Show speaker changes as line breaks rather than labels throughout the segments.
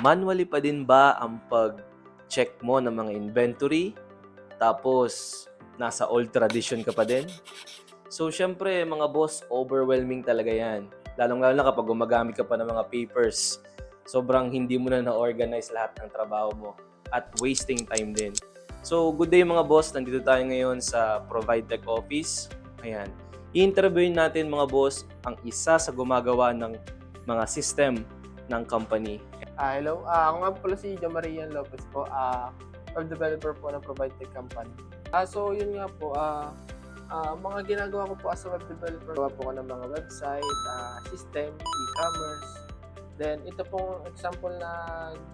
manually pa din ba ang pag-check mo ng mga inventory? Tapos, nasa old tradition ka pa din? So, syempre, mga boss, overwhelming talaga yan. Lalong-lalo na kapag gumagamit ka pa ng mga papers. Sobrang hindi mo na na-organize lahat ng trabaho mo at wasting time din. So, good day mga boss. Nandito tayo ngayon sa Provide Tech Office. Ayan. I-interviewin natin mga boss ang isa sa gumagawa ng mga system ng company.
Hello. Ako nga pala si Jo Marian Lopez po, web developer po ng Provide Tech Company. So yun nga po, mga ginagawa ko po as a web developer, gawa po ko ng mga website, system, e-commerce. Then ito pong example na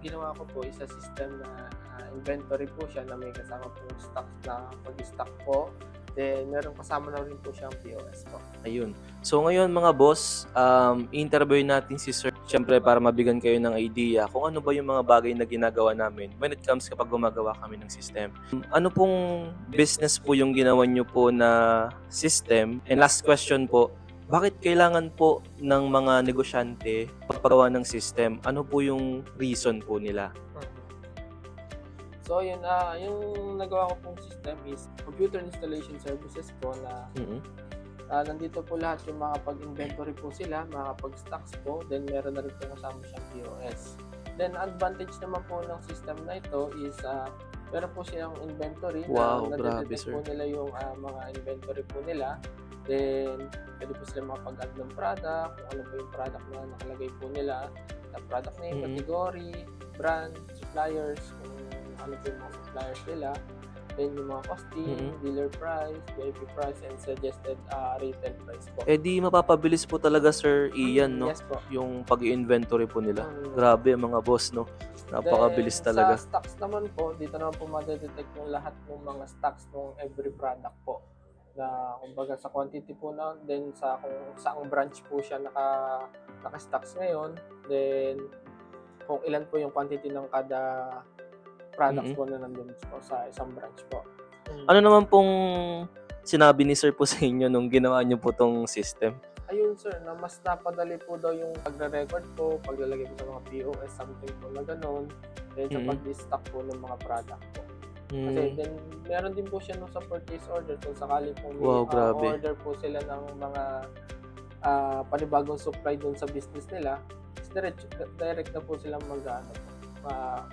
ginawa ko po is a system na inventory po siya na may kasama pong stock na pag-stock po. Then meron kasama na rin po siyang POS po.
Ayun. So ngayon mga boss, interview natin si Sir. Siyempre para mabigyan kayo ng idea kung ano ba yung mga bagay na ginagawa namin when it comes kapag gumagawa kami ng system. Ano pong business po yung ginawa nyo po na system? And last question po, bakit kailangan po ng mga negosyante pagpagawa ng system? Ano po yung reason po nila?
So yun, yung nagawa ko pong system is computer installation services po na nandito po lahat yung makapag-inventory po sila, makapag-stocks po, then meron na rin po kasama siyang POS. Then advantage naman po ng system na ito is meron po silang inventory
Wow,
na
grabe,
nadedetect
sir.
po nila yung mga inventory po nila. Then pwede po sila makapag-add ng product, kung ano po yung product na nakalagay po nila, na product name, category, brand, suppliers, kung ano po yung mga suppliers nila, then yung mga costing, dealer price, VIP price, and suggested retail price po.
Eh di mapapabilis po talaga Sir Ian, no?
Yes po.
Yung pag-inventory po nila. Grabe mga boss, no? Napakabilis
Then,
talaga.
sa stocks naman po, dito naman po madedetect yung lahat ng mga stocks ng every product po. Na kumbaga sa quantity po na, then sa kung saang branch po siya naka-stocks ngayon, then kung ilan po yung quantity ng kada products po na nandun po sa isang branch po.
Ano naman pong sinabi ni Sir po sa inyo nung ginawa niyo po tong system?
Ayun sir, na mas napadali po daw yung pagre-record po, paglalagay po sa mga POS, something po na gano'n, then sa pag-stock po ng mga product po. Kasi then meron din po siya nung sa purchase order kung sakali po may
Wow, grabe.
order po sila ng mga panibagong supply dun sa business nila, direct na po silang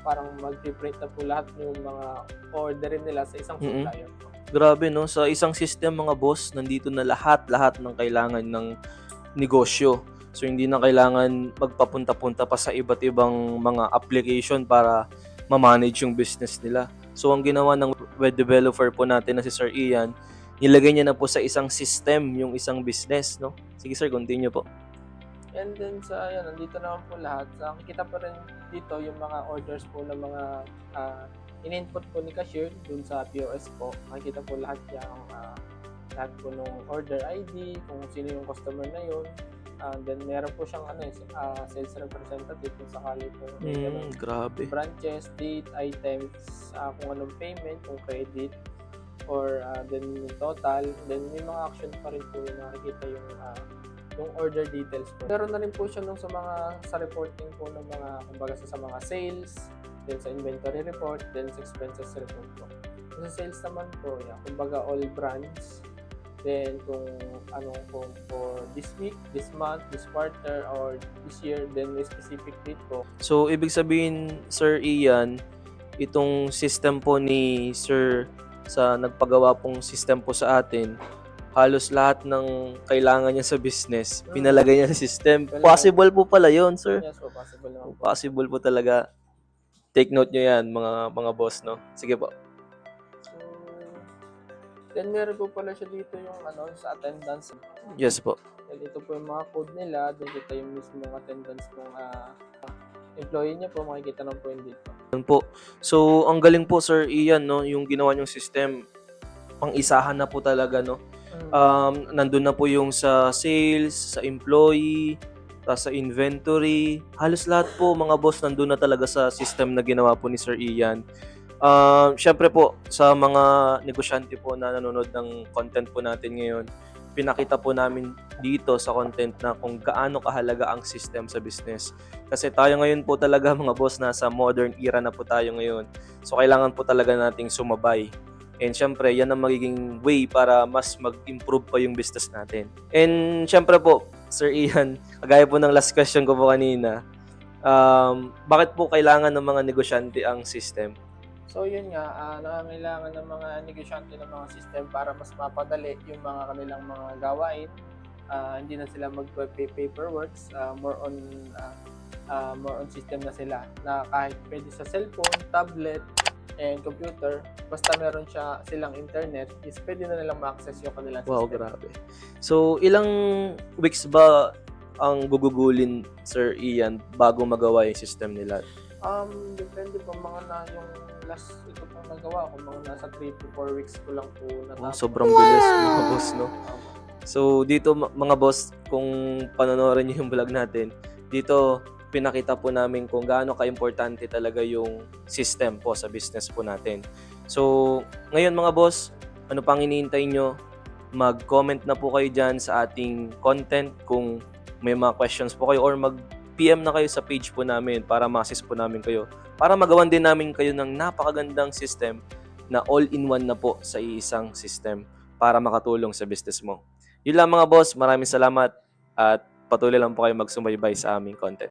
parang mag-print na po lahat yung mga orderin nila sa isang supplier po.
Grabe, no? Sa isang system, mga boss, nandito na lahat ng kailangan ng negosyo. So, hindi na kailangan magpapunta-punta pa sa iba't ibang mga application para ma-manage yung business nila. So, ang ginawa ng web developer po natin na si Sir Ian, nilagay niya na po sa isang system yung isang business, no? Sige, sir, continue po.
And then nandito naman po lahat. Nakikita pa rin dito yung mga orders po ng mga in-input po ni cashier dun sa POS po. Makikita po lahat lahat po ng order ID, kung sino yung customer na yun. Then meron po siyang sales representative kung sakali po
Grabe.
branches, date, items, kung anong payment, kung credit, or then yung total. Then may mga action pa rin po yung nakikita yung order details po. Meron na rin po siya sa reporting po ng mga, kumbaga sa mga sales, then sa inventory report, then sa expenses report po. Sa sales naman po, kumbaga all brands, then kung for this week, this month, this quarter, or this year, then may specific date po.
So, ibig sabihin, Sir Ian, itong system po ni Sir sa nagpagawa pong system po sa atin, halos lahat ng kailangan niya sa business, pinalagay niya sa system. Possible po pala yun, sir.
Yes po, possible naman po.
Possible po talaga. Take note nyo yan, mga boss, no? Sige po.
So, then meron po pala siya dito yung sa attendance.
Yes po.
Then ito po yung mga code nila, then ito yung mismo attendance ng employee niya po, makikita naman po yun dito.
Yun po. So, ang galing po, Sir Ian, no? Yung ginawa niyong system, pang-isahan na po talaga, no? Nandun na po yung sa sales, sa employee, sa inventory. Halos lahat po, mga boss, nandun na talaga sa system na ginawa po ni Sir Ian. Syempre po, sa mga negosyante po na nanonood ng content po natin ngayon, pinakita po namin dito sa content na kung gaano kahalaga ang system sa business. Kasi tayo ngayon po talaga mga boss, nasa modern era na po tayo ngayon. So kailangan po talaga nating sumabay. And syempre, yan ang magiging way para mas mag-improve pa yung business natin. And syempre po, Sir Ian, kagaya po ng last question ko po kanina, bakit po kailangan ng mga negosyante ang system?
So yun nga, nangangailangan ng mga negosyante ng mga system para mas mapadali yung mga kanilang mga gawain. Hindi na sila mag-paperworks, more on system na sila na kahit pwede sa cellphone, tablet, and computer, basta meron silang internet, is pwede na nilang ma-access yung kanilang
Wow,
system.
grabe. So, ilang weeks ba ang gugugulin, Sir Ian, bago magawa yung system nila?
Depende po yung last ito pong nagawa ko, mga nasa 3 to 4 weeks ko lang po
Oh,
natapos.
sobrang bilis, mga boss, no?
Opo.
So, dito mga boss, kung panonorin niyo yung vlog natin, dito pinakita po namin kung gaano ka-importante talaga yung system po sa business po natin. So, ngayon mga boss, ano pang iniintay nyo? Mag-comment na po kayo dyan sa ating content kung may mga questions po kayo, or mag-PM na kayo sa page po namin para ma-assist po namin kayo. Para magawan din namin kayo ng napakagandang system na all-in-one na po sa isang system para makatulong sa business mo. Yun lang mga boss, maraming salamat at patuloy lang po kayo magsubaybay sa aming content.